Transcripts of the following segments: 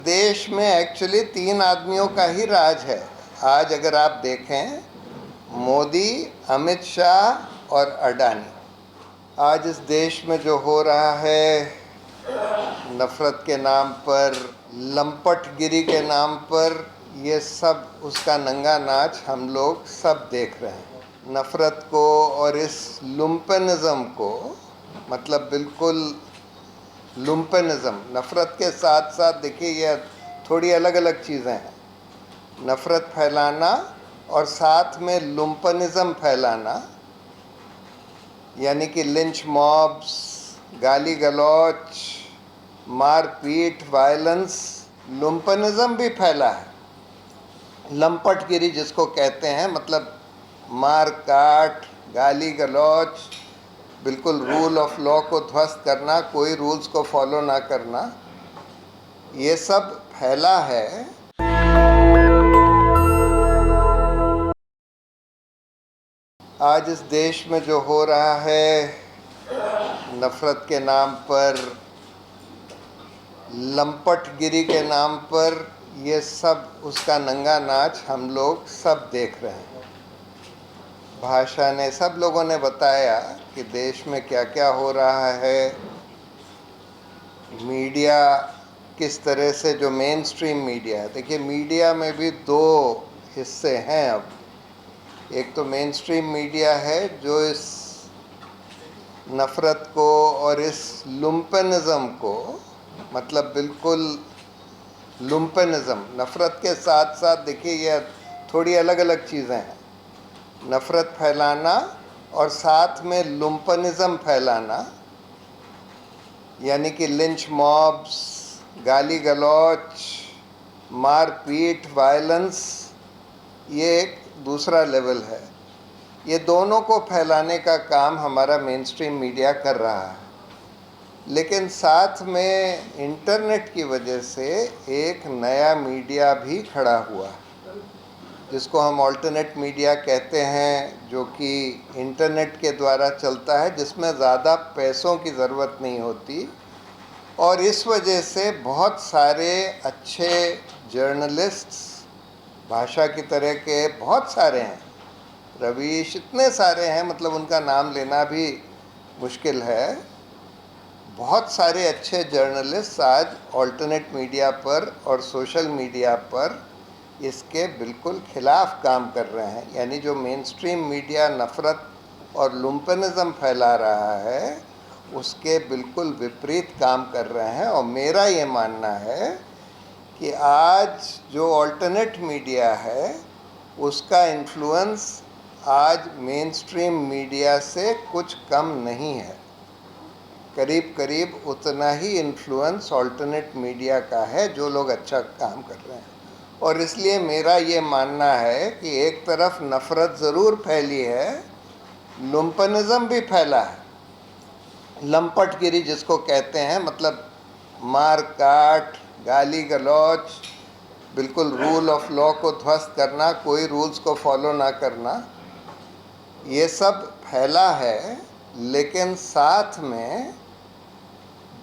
देश में एक्चुअली 3 आदमियों का ही राज है। आज अगर आप देखें, मोदी, अमित शाह और अडानी। आज इस देश में जो हो रहा है, नफरत के नाम पर, लंपटगिरी के नाम पर, ये सब उसका नंगा नाच हम लोग सब देख रहे हैं। नफरत को और इस लुम्पेनिज्म को, मतलब बिल्कुल लुम्पेनिज्म, नफ़रत के साथ साथ देखिए ये थोड़ी अलग अलग चीज़ें हैं। नफ़रत फैलाना और साथ में लुम्पेनिज्म फैलाना, यानी कि लिंच मॉब्स, गाली गलौच, मारपीट, वायलेंस, लुम्पेनिज्म भी फैला है। लंपटगिरी जिसको कहते हैं, मतलब मार काट, गाली गलौच, बिल्कुल रूल ऑफ लॉ को ध्वस्त करना, कोई रूल्स को फॉलो ना करना, ये सब फैला है। आज इस देश में जो हो रहा है, नफरत के नाम पर, लंपटगिरी के नाम पर, ये सब उसका नंगा नाच हम लोग सब देख रहे हैं। भाषा ने, सब लोगों ने बताया कि देश में क्या क्या हो रहा है। मीडिया किस तरह से, जो मेन स्ट्रीम मीडिया है, देखिए मीडिया में भी 2 हिस्से हैं अब। एक तो मेन स्ट्रीम मीडिया है जो इस नफ़रत को और इस लुम्पेनिज्म को, मतलब बिल्कुल लुम्पेनिज्म, नफ़रत के साथ साथ देखिए ये थोड़ी अलग अलग चीज़ें हैं। नफ़रत फैलाना और साथ में लुम्पेनिज्म फैलाना, यानी कि लिंच मॉब्स, गाली गलौच, मारपीट, वायलेंस, ये एक दूसरा लेवल है। ये दोनों को फैलाने का काम हमारा मेन स्ट्रीम मीडिया कर रहा है। लेकिन साथ में इंटरनेट की वजह से एक नया मीडिया भी खड़ा हुआ, जिसको हम ऑल्टरनेट मीडिया कहते हैं, जो कि इंटरनेट के द्वारा चलता है, जिसमें ज़्यादा पैसों की ज़रूरत नहीं होती। और इस वजह से बहुत सारे अच्छे जर्नलिस्ट्स, भाषा की तरह के बहुत सारे हैं, रवीश, इतने सारे हैं, मतलब उनका नाम लेना भी मुश्किल है। बहुत सारे अच्छे जर्नलिस्ट आज ऑल्टरनेट मीडिया पर और सोशल मीडिया पर इसके बिल्कुल खिलाफ काम कर रहे हैं। यानी जो मेन स्ट्रीम मीडिया नफ़रत और लुम्पेनिज्म फैला रहा है, उसके बिल्कुल विपरीत काम कर रहे हैं। और मेरा ये मानना है कि आज जो ऑल्टरनेट मीडिया है, उसका इन्फ्लुएंस आज मेन स्ट्रीम मीडिया से कुछ कम नहीं है। करीब करीब उतना ही इन्फ्लुएंस ऑल्टरनेट मीडिया का है, जो लोग अच्छा काम कर रहे हैं। और इसलिए मेरा ये मानना है कि एक तरफ नफ़रत ज़रूर फैली है, लुम्पेनिज्म भी फैला है। लंपटगिरी जिसको कहते हैं, मतलब मार काट, गाली गलौच, बिल्कुल रूल ऑफ लॉ को ध्वस्त करना, कोई रूल्स को फॉलो ना करना, ये सब फैला है। लेकिन साथ में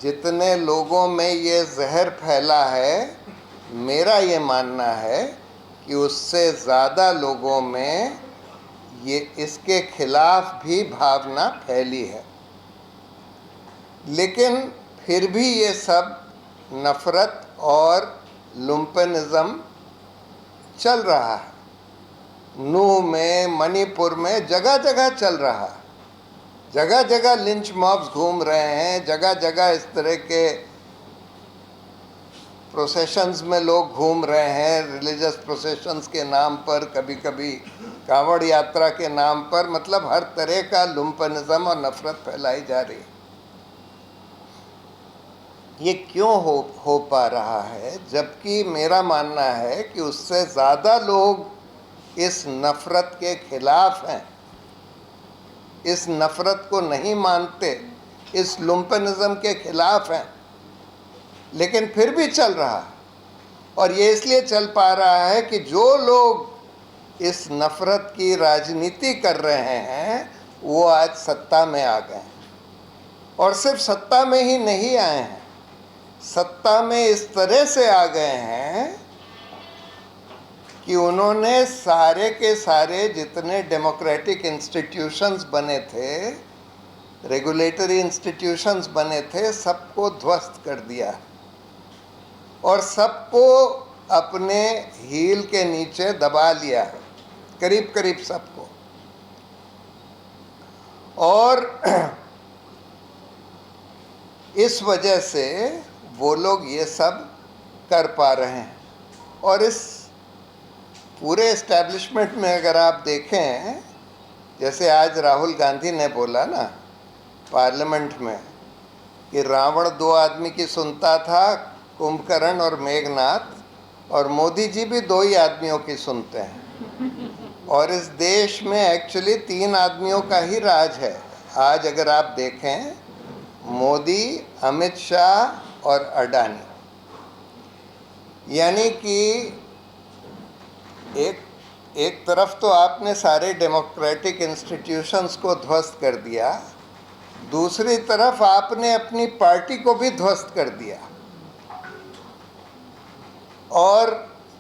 जितने लोगों में ये जहर फैला है, मेरा ये मानना है कि उससे ज़्यादा लोगों में ये इसके खिलाफ भी भावना फैली है। लेकिन फिर भी ये सब नफ़रत और लुम्पेनिज्म चल रहा है। नूह में, मणिपुर में, जगह जगह चल रहा है। जगह जगह लिंच मॉब्स घूम रहे हैं, जगह जगह इस तरह के प्रोसेशंस में लोग घूम रहे हैं, रिलीजियस प्रोसेशंस के नाम पर, कभी कभी कांवड़ यात्रा के नाम पर, मतलब हर तरह का लुम्पेनिज्म और नफ़रत फैलाई जा रही है। ये क्यों हो पा रहा है? जबकि मेरा मानना है कि उससे ज़्यादा लोग इस नफ़रत के खिलाफ हैं, इस नफ़रत को नहीं मानते, इस लुम्पेनिज्म के खिलाफ हैं, लेकिन फिर भी चल रहा है। और ये इसलिए चल पा रहा है कि जो लोग इस नफ़रत की राजनीति कर रहे हैं, वो आज सत्ता में आ गए हैं। और सिर्फ सत्ता में ही नहीं आए हैं, सत्ता में इस तरह से आ गए हैं कि उन्होंने सारे के सारे जितने डेमोक्रेटिक इंस्टीट्यूशंस बने थे, रेगुलेटरी इंस्टीट्यूशंस बने थे, सबको ध्वस्त कर दिया और सबको अपने हील के नीचे दबा लिया, करीब करीब सबको। और इस वजह से वो लोग ये सब कर पा रहे हैं। और इस पूरे एस्टैब्लिशमेंट में अगर आप देखें, जैसे आज राहुल गांधी ने बोला ना पार्लियामेंट में कि रावण 2 आदमी की सुनता था, कुंभकर्ण और मेघनाथ, और मोदी जी भी 2 ही आदमियों की सुनते हैं। और इस देश में एक्चुअली 3 आदमियों का ही राज है। आज अगर आप देखें, मोदी, अमित शाह और अडानी, यानी कि एक तरफ तो आपने सारे डेमोक्रेटिक इंस्टीट्यूशंस को ध्वस्त कर दिया, दूसरी तरफ आपने अपनी पार्टी को भी ध्वस्त कर दिया और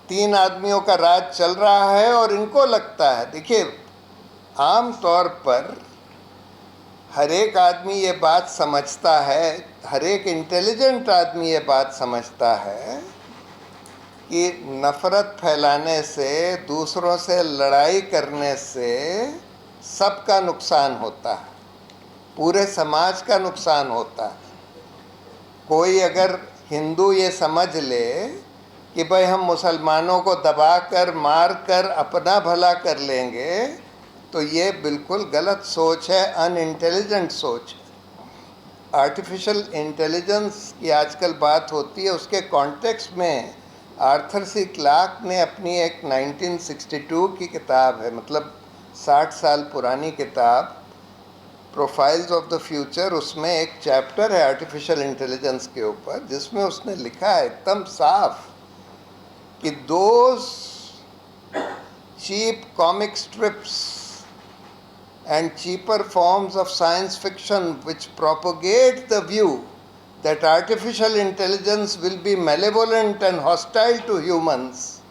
3 आदमियों का राज चल रहा है। और इनको लगता है, देखिए, आम तौर पर हर एक आदमी ये बात समझता है, हर एक इंटेलिजेंट आदमी ये बात समझता है कि नफ़रत फैलाने से, दूसरों से लड़ाई करने से सबका नुकसान होता है, पूरे समाज का नुकसान होता है। कोई अगर हिंदू ये समझ ले कि भाई हम मुसलमानों को दबाकर, मार कर अपना भला कर लेंगे, तो ये बिल्कुल गलत सोच है, अनइंटेलिजेंट सोच है। आर्टिफिशियल इंटेलिजेंस की आजकल बात होती है, उसके कॉन्टेक्स्ट में आर्थर सी क्लार्क ने अपनी एक 1962 की किताब है, मतलब 60 साल पुरानी किताब, प्रोफाइल्स ऑफ द फ्यूचर, उसमें एक चैप्टर है आर्टिफिशियल इंटेलिजेंस के ऊपर, जिसमें उसने लिखा है एकदम साफ कि those cheap comic strips and cheaper forms of science fiction which propagate the view that artificial intelligence will be malevolent and hostile to humans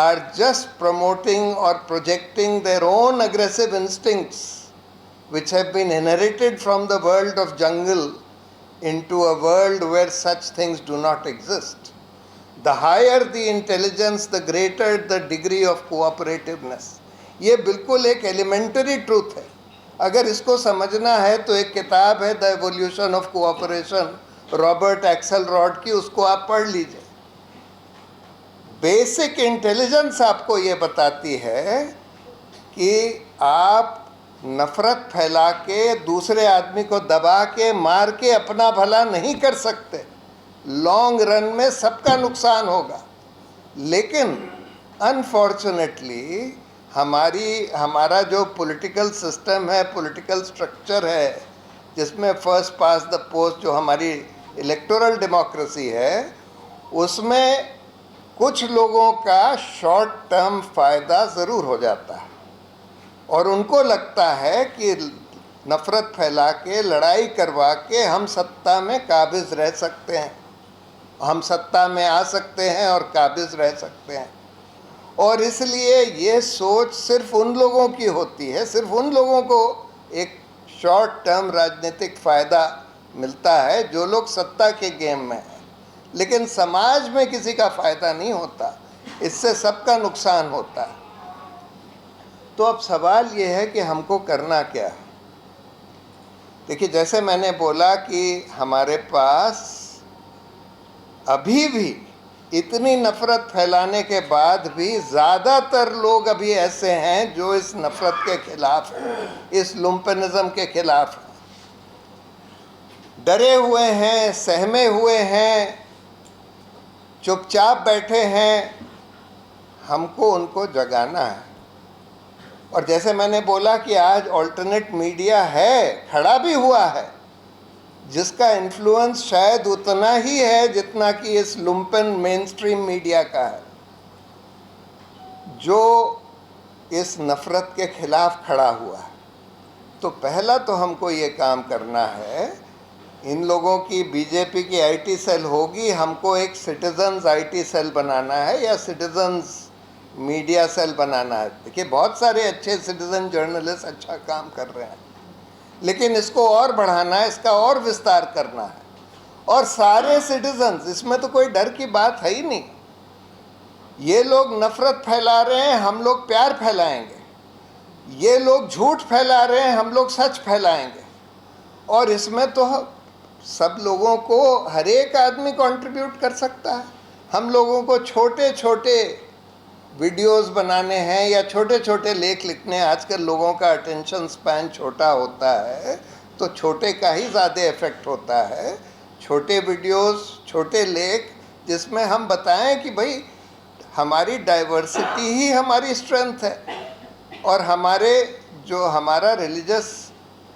are just promoting or projecting their own aggressive instincts which have been inherited from the world of jungle into a world where such things do not exist. The higher the intelligence, the greater the degree of cooperativeness. ये बिल्कुल एक elementary truth है। अगर इसको समझना है तो एक किताब है the evolution of cooperation, Robert Axelrod की, उसको आप पढ़ लीजिए। बेसिक इंटेलिजेंस आपको ये बताती है कि आप नफ़रत फैला के, दूसरे आदमी को दबा के, मार के अपना भला नहीं कर सकते। लॉन्ग रन में सबका नुकसान होगा। लेकिन अनफॉर्चुनेटली हमारा जो पॉलिटिकल सिस्टम है, पॉलिटिकल स्ट्रक्चर है, जिसमें फर्स्ट पास द पोस्ट, जो हमारी इलेक्टोरल डेमोक्रेसी है, उसमें कुछ लोगों का शॉर्ट टर्म फ़ायदा ज़रूर हो जाता है और उनको लगता है कि नफ़रत फैला के, लड़ाई करवा के हम सत्ता में काबिज़ रह सकते हैं, हम सत्ता में आ सकते हैं और काबिज़ रह सकते हैं। और इसलिए ये सोच सिर्फ उन लोगों की होती है, सिर्फ उन लोगों को एक शॉर्ट टर्म राजनीतिक फ़ायदा मिलता है जो लोग सत्ता के गेम में हैं, लेकिन समाज में किसी का फ़ायदा नहीं होता, इससे सबका नुकसान होता है। तो अब सवाल ये है कि हमको करना क्या है। देखिए, जैसे मैंने बोला कि हमारे पास अभी भी इतनी नफ़रत फैलाने के बाद भी ज़्यादातर लोग अभी ऐसे हैं जो इस नफ़रत के खिलाफ हैं, इस लुम्पेनिज़म के खिलाफ हैं, डरे हुए हैं, सहमे हुए हैं, चुपचाप बैठे हैं। हमको उनको जगाना है। और जैसे मैंने बोला कि आज ऑल्टरनेट मीडिया है, खड़ा भी हुआ है, जिसका इन्फ्लुएंस शायद उतना ही है जितना कि इस लुम्पेन मेन स्ट्रीम मीडिया का है, जो इस नफ़रत के खिलाफ खड़ा हुआ है। तो पहला तो हमको ये काम करना है इन लोगों की बीजेपी की आईटी सेल होगी, हमको एक सिटीजन्स आईटी सेल बनाना है या सिटीजन्स मीडिया सेल बनाना है। देखिए बहुत सारे अच्छे सिटीजन जर्नलिस्ट अच्छा काम कर रहे हैं, लेकिन इसको और बढ़ाना है, इसका और विस्तार करना है। और सारे सिटीजन्स, इसमें तो कोई डर की बात है ही नहीं। ये लोग नफरत फैला रहे हैं, हम लोग प्यार फैलाएंगे। ये लोग झूठ फैला रहे हैं, हम लोग सच फैलाएंगे। और इसमें तो सब लोगों को, हर एक आदमी कंट्रीब्यूट कर सकता है। हम लोगों को छोटे छोटे वीडियोस बनाने हैं या छोटे छोटे लेख लिखने हैं। आजकल लोगों का अटेंशन स्पैन छोटा होता है, तो छोटे का ही ज़्यादा इफेक्ट होता है। छोटे वीडियोस, छोटे लेख जिसमें हम बताएं कि भाई हमारी डाइवर्सिटी ही हमारी स्ट्रेंथ है, और हमारा रिलीजियस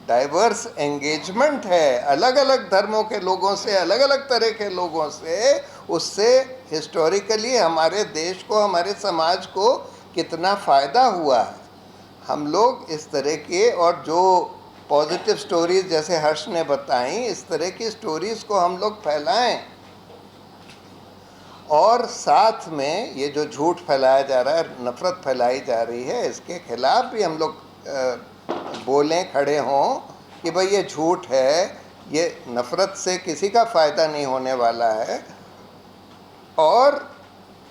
डाइवर्स एंगेजमेंट है अलग अलग धर्मों के लोगों से, अलग अलग तरह के लोगों से, उससे हिस्टोरिकली हमारे देश को, हमारे समाज को कितना फ़ायदा हुआ है। हम लोग इस तरह के, और जो पॉजिटिव स्टोरीज जैसे हर्ष ने बताई, इस तरह की स्टोरीज़ को हम लोग फैलाएं। और साथ में ये जो झूठ फैलाया जा रहा है, नफ़रत फैलाई जा रही है, इसके खिलाफ भी हम लोग बोलें, खड़े हों कि भाई ये झूठ है, ये नफ़रत से किसी का फ़ायदा नहीं होने वाला है। और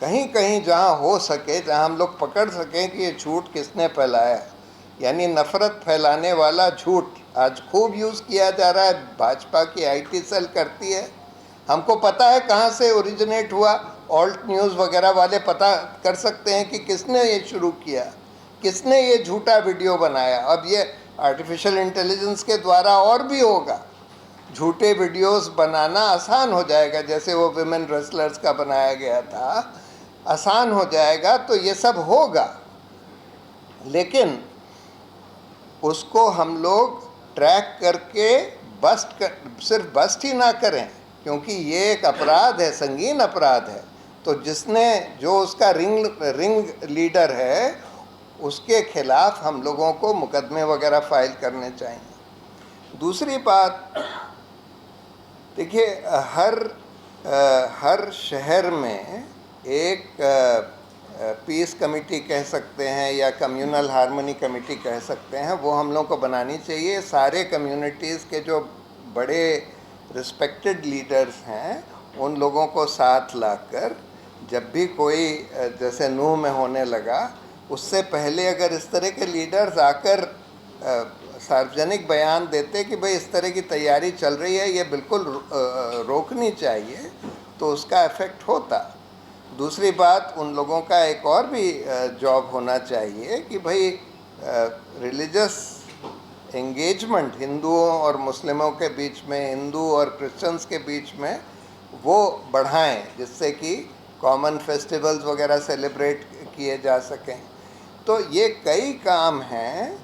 कहीं कहीं जहाँ हो सके, जहाँ हम लोग पकड़ सकें कि ये झूठ किसने फैलाया, यानी नफ़रत फैलाने वाला झूठ आज खूब यूज़ किया जा रहा है। भाजपा की आईटी सेल करती है, हमको पता है कहाँ से ओरिजिनेट हुआ। ऑल्ट न्यूज़ वगैरह वाले पता कर सकते हैं कि किसने ये शुरू किया, किसने ये झूठा वीडियो बनाया। अब ये आर्टिफिशियल इंटेलिजेंस के द्वारा और भी होगा, झूठे वीडियोस बनाना आसान हो जाएगा। जैसे वो विमेन रेसलर्स का बनाया गया था, आसान हो जाएगा, तो ये सब होगा। लेकिन उसको हम लोग ट्रैक करके सिर्फ बस्ट ही ना करें, क्योंकि ये एक अपराध है, संगीन अपराध है। तो जो उसका रिंग लीडर है, उसके खिलाफ हम लोगों को मुकदमे वगैरह फाइल करने चाहिए। दूसरी बात, देखिए हर शहर में एक पीस कमेटी कह सकते हैं या कम्युनल हार्मनी कमेटी कह सकते हैं, वो हम लोग को बनानी चाहिए। सारे कम्युनिटीज़ के जो बड़े रिस्पेक्टेड लीडर्स हैं, उन लोगों को साथ लाकर, जब भी कोई जैसे नूह में होने लगा, उससे पहले अगर इस तरह के लीडर्स आकर सार्वजनिक बयान देते कि भाई इस तरह की तैयारी चल रही है, ये बिल्कुल रोकनी चाहिए, तो उसका इफ़ेक्ट होता। दूसरी बात, उन लोगों का एक और भी जॉब होना चाहिए कि भाई रिलीजियस एंगेजमेंट हिंदुओं और मुस्लिमों के बीच में, हिंदू और क्रिश्चियंस के बीच में, वो बढ़ाएं, जिससे कि कॉमन फेस्टिवल्स वगैरह सेलिब्रेट किए जा सकें। तो ये कई काम हैं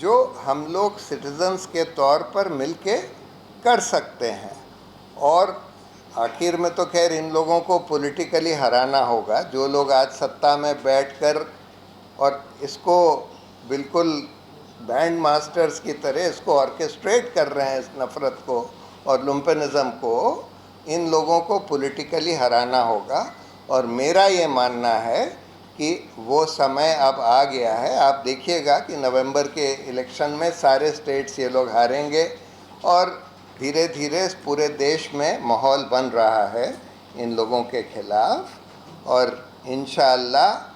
जो हम लोग सिटीजन्स के तौर पर मिलके कर सकते हैं। और आखिर में तो खैर इन लोगों को पॉलिटिकली हराना होगा, जो लोग आज सत्ता में बैठकर और इसको बिल्कुल बैंड मास्टर्स की तरह इसको ऑर्केस्ट्रेट कर रहे हैं, इस नफ़रत को और लुम्पेनिज़म को, इन लोगों को पॉलिटिकली हराना होगा। और मेरा ये मानना है कि वो समय अब आ गया है। आप देखिएगा कि नवंबर के इलेक्शन में सारे स्टेट्स ये लोग हारेंगे, और धीरे धीरे पूरे देश में माहौल बन रहा है इन लोगों के खिलाफ। और इंशाअल्लाह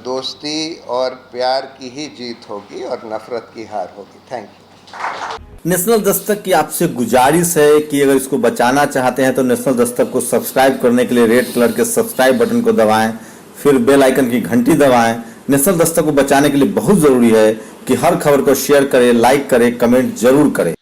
दोस्ती और प्यार की ही जीत होगी और नफ़रत की हार होगी। Thank you. नेशनल दस्तक की आपसे गुजारिश है कि अगर इसको बचाना चाहते हैं तो नेशनल दस्तक को सब्सक्राइब करने के लिए रेड कलर के सब्सक्राइब बटन को दबाएं, फिर बेल आइकन की घंटी दबाएं। नेशनल दस्तक को बचाने के लिए बहुत ज़रूरी है कि हर खबर को शेयर करें, लाइक करें, कमेंट जरूर करें।